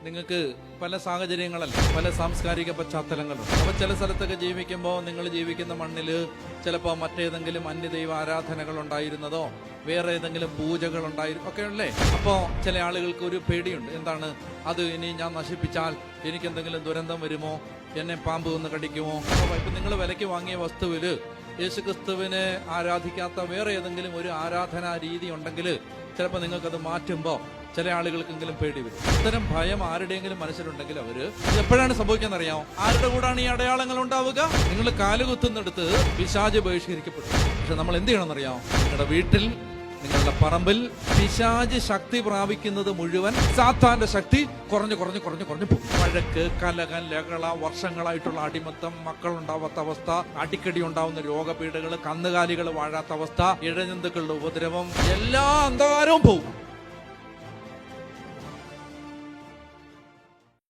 നിങ്ങൾക്ക് പല സാഹചര്യങ്ങളല്ല, പല സാംസ്കാരിക പശ്ചാത്തലങ്ങളുണ്ട്. അപ്പൊ ചില സ്ഥലത്തൊക്കെ ജീവിക്കുമ്പോൾ നിങ്ങൾ ജീവിക്കുന്ന മണ്ണിൽ ചിലപ്പോൾ മറ്റേതെങ്കിലും അന്യദൈവ ആരാധനകൾ ഉണ്ടായിരുന്നതോ വേറെ ഏതെങ്കിലും പൂജകൾ ഒക്കെ ഉള്ളേ. അപ്പോൾ ചില ആളുകൾക്ക് ഒരു പേടിയുണ്ട്. എന്താണ് അത്? ഇനി ഞാൻ നശിപ്പിച്ചാൽ എനിക്ക് എന്തെങ്കിലും ദുരന്തം വരുമോ, എന്നെ പാമ്പ് ഒന്ന് കടിക്കുമോ? ഇപ്പൊ നിങ്ങൾ വിലയ്ക്ക് വാങ്ങിയ വസ്തുവില് യേശുക്രിസ്തുവിനെ ആരാധിക്കാത്ത വേറെ ഏതെങ്കിലും ഒരു ആരാധനാ രീതി ഉണ്ടെങ്കിൽ ചിലപ്പോൾ നിങ്ങൾക്കത് മാറ്റുമ്പോൾ ചില ആളുകൾക്കെങ്കിലും പേടി വരും. ഇത്തരം ഭയം ആരുടെയെങ്കിലും മനസ്സിലുണ്ടെങ്കിൽ അവര് എപ്പോഴാണ് സംഭവിക്കാന്നറിയാമോ? ആരുടെ കൂടാണ് ഈ അടയാളങ്ങൾ ഉണ്ടാവുക? നിങ്ങൾ കാലുകുത്തുന്നിടത്ത് പിശാച് ബഹിഷ്കരിക്കപ്പെടും. പക്ഷെ നമ്മൾ എന്ത് ചെയ്യണമെന്നറിയാമോ? നിങ്ങളുടെ വീട്ടിൽ, നിങ്ങളുടെ പറമ്പിൽ പിശാച് ശക്തി പ്രാപിക്കുന്നത് മുഴുവൻ സാത്താന്റെ ശക്തി കുറഞ്ഞു പോകും. വഴക്ക്, കലഹം, ലഹള, വർഷങ്ങളായിട്ടുള്ള അടിമത്തം, മക്കളുണ്ടാവാത്ത അവസ്ഥ, അടിക്കടി ഉണ്ടാവുന്ന രോഗപീഠകൾ, കന്നുകാലികൾ വാഴാത്ത അവസ്ഥ, ഇഴജന്തുക്കളുടെ ഉപദ്രവം, എല്ലാ അന്ധകാരവും പോകും.